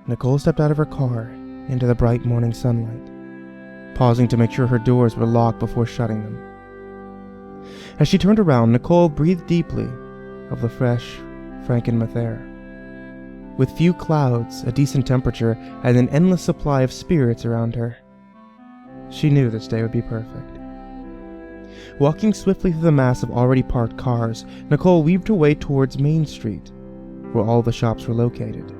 Nicole stepped out of her car into the bright morning sunlight, pausing to make sure her doors were locked before shutting them. As she turned around, Nicole breathed deeply of the fresh Frankenmuth air. With few clouds, a decent temperature, and an endless supply of spirits around her, she knew this day would be perfect. Walking swiftly through the mass of already parked cars, Nicole weaved her way towards Main Street, where all the shops were located.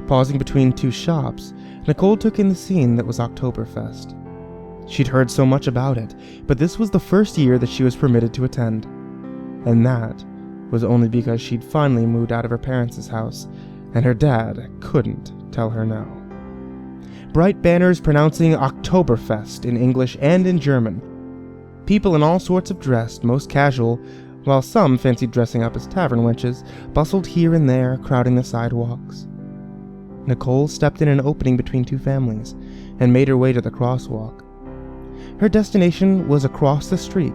Pausing between two shops, Nicole took in the scene that was Oktoberfest. She'd heard so much about it, but this was the first year that she was permitted to attend. And that was only because she'd finally moved out of her parents' house, and her dad couldn't tell her no. Bright banners pronouncing Oktoberfest in English and in German. People in all sorts of dress, most casual, while some fancied dressing up as tavern wenches, bustled here and there, crowding the sidewalks. Nicole stepped in an opening between two families and made her way to the crosswalk. Her destination was across the street,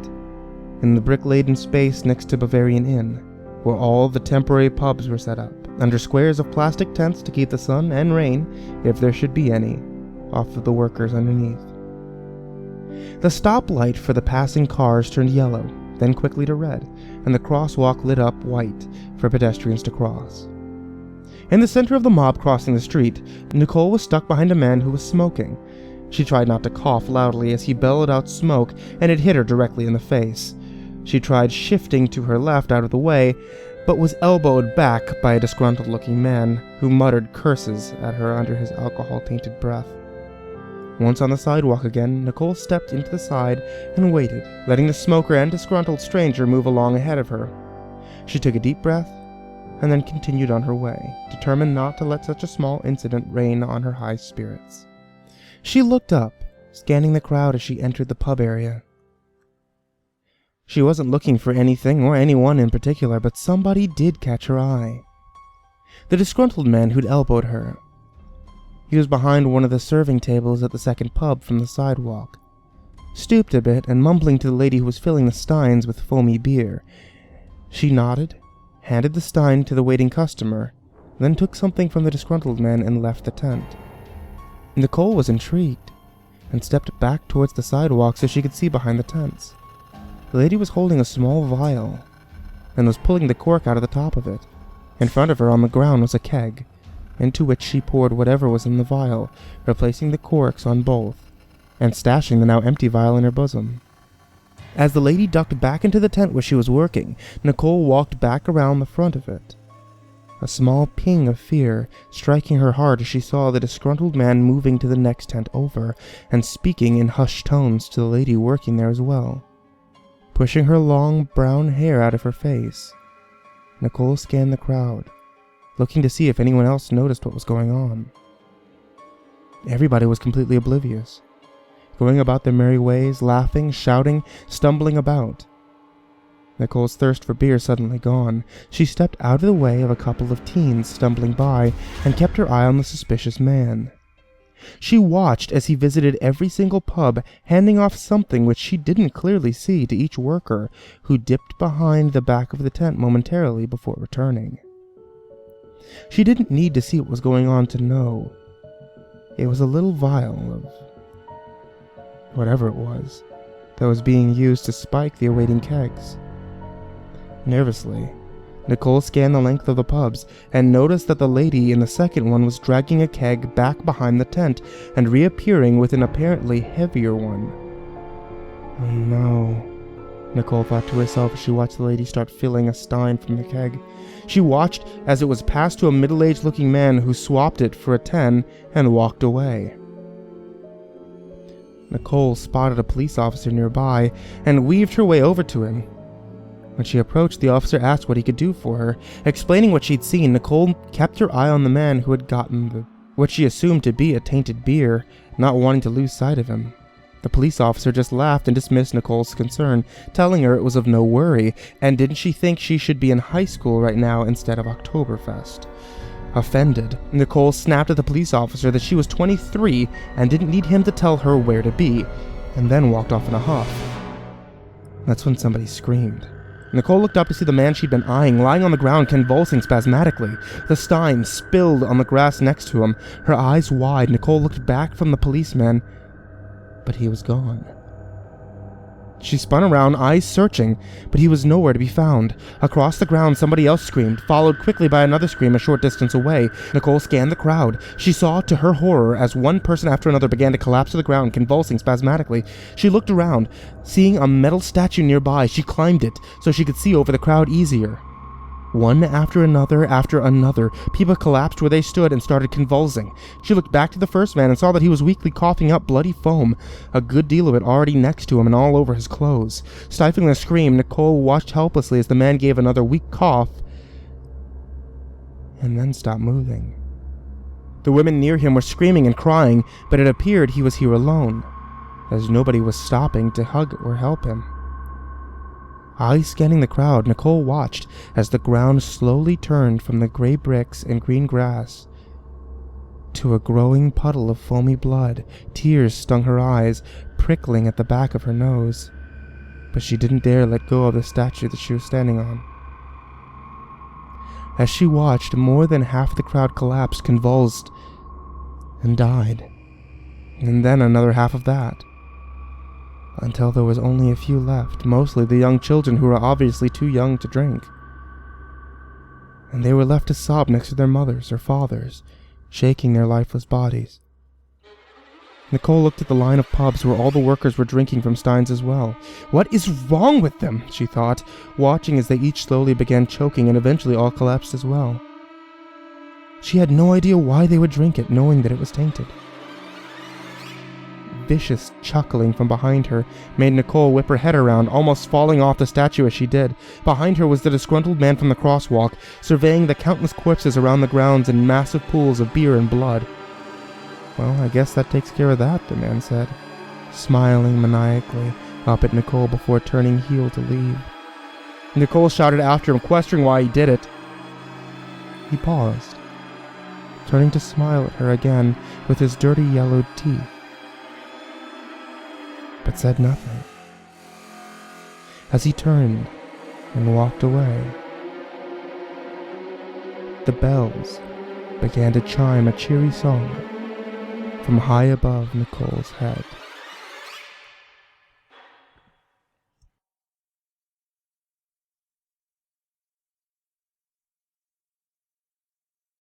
in the brick-laden space next to Bavarian Inn, where all the temporary pubs were set up, under squares of plastic tents to keep the sun and rain, if there should be any, off of the workers underneath. The stoplight for the passing cars turned yellow, then quickly to red, and the crosswalk lit up white for pedestrians to cross. In the center of the mob crossing the street, Nicole was stuck behind a man who was smoking. She tried not to cough loudly as he bellowed out smoke, and it hit her directly in the face. She tried shifting to her left out of the way, but was elbowed back by a disgruntled-looking man who muttered curses at her under his alcohol-tainted breath. Once on the sidewalk again, Nicole stepped into the side and waited, letting the smoker and disgruntled stranger move along ahead of her. She took a deep breath and then continued on her way, determined not to let such a small incident rain on her high spirits. She looked up, scanning the crowd as she entered the pub area. She wasn't looking for anything or anyone in particular, but somebody did catch her eye. The disgruntled man who'd elbowed her. He was behind one of the serving tables at the second pub from the sidewalk, stooped a bit and mumbling to the lady who was filling the steins with foamy beer. She nodded, handed the stein to the waiting customer, then took something from the disgruntled man and left the tent. Nicole was intrigued and stepped back towards the sidewalk so she could see behind the tents. The lady was holding a small vial and was pulling the cork out of the top of it. In front of her on the ground was a keg, into which she poured whatever was in the vial, replacing the corks on both, and stashing the now empty vial in her bosom. As the lady ducked back into the tent where she was working, Nicole walked back around the front of it, a small ping of fear striking her heart as she saw the disgruntled man moving to the next tent over, and speaking in hushed tones to the lady working there as well. Pushing her long brown hair out of her face, Nicole scanned the crowd, looking to see if anyone else noticed what was going on. Everybody was completely oblivious, going about their merry ways, laughing, shouting, stumbling about. Nicole's thirst for beer suddenly gone. She stepped out of the way of a couple of teens stumbling by and kept her eye on the suspicious man. She watched as he visited every single pub, handing off something which she didn't clearly see to each worker, who dipped behind the back of the tent momentarily before returning. She didn't need to see what was going on to know. It was a little vial of whatever it was that was being used to spike the awaiting kegs. Nervously, Nicole scanned the length of the pubs and noticed that the lady in the second one was dragging a keg back behind the tent and reappearing with an apparently heavier one. Oh no, Nicole thought to herself as she watched the lady start filling a stein from the keg. She watched as it was passed to a middle-aged looking man who swapped it for a 10 and walked away. Nicole spotted a police officer nearby and weaved her way over to him. When she approached, the officer asked what he could do for her. Explaining what she'd seen, Nicole kept her eye on the man who had gotten what she assumed to be a tainted beer, not wanting to lose sight of him. The police officer just laughed and dismissed Nicole's concern, telling her it was of no worry, and didn't she think she should be in high school right now instead of Oktoberfest. Offended, Nicole snapped at the police officer that she was 23 and didn't need him to tell her where to be, and then walked off in a huff. That's when somebody screamed. Nicole looked up to see the man she'd been eyeing lying on the ground, convulsing spasmodically. The stein spilled on the grass next to him. Her eyes wide, Nicole looked back from the policeman, but he was gone. She spun around, eyes searching, but he was nowhere to be found. Across the ground, somebody else screamed, followed quickly by another scream a short distance away. Nicole scanned the crowd. She saw, to her horror, as one person after another began to collapse to the ground, convulsing spasmodically. She looked around. Seeing a metal statue nearby, she climbed it so she could see over the crowd easier. One after another, people collapsed where they stood and started convulsing. She looked back to the first man and saw that he was weakly coughing up bloody foam, a good deal of it already next to him and all over his clothes. Stifling a scream, Nicole watched helplessly as the man gave another weak cough and then stopped moving. The women near him were screaming and crying, but it appeared he was here alone, as nobody was stopping to hug or help him. Eyes scanning the crowd, Nicole watched as the ground slowly turned from the gray bricks and green grass to a growing puddle of foamy blood. Tears stung her eyes, prickling at the back of her nose, but she didn't dare let go of the statue that she was standing on. As she watched, more than half the crowd collapsed, convulsed, and died, and then another half of that, until there was only a few left, mostly the young children who were obviously too young to drink. And they were left to sob next to their mothers or fathers, shaking their lifeless bodies. Nicole looked at the line of pubs where all the workers were drinking from steins as well. What is wrong with them? She thought, watching as they each slowly began choking and eventually all collapsed as well. She had no idea why they would drink it, knowing that it was tainted. Vicious chuckling from behind her made Nicole whip her head around, almost falling off the statue as she did. Behind her was the disgruntled man from the crosswalk, surveying the countless corpses around the grounds in massive pools of beer and blood. "Well, I guess that takes care of that," the man said, smiling maniacally up at Nicole before turning heel to leave. Nicole shouted after him, questioning why he did it. He paused, turning to smile at her again with his dirty yellowed teeth, but said nothing. As he turned and walked away, the bells began to chime a cheery song from high above Nicole's head.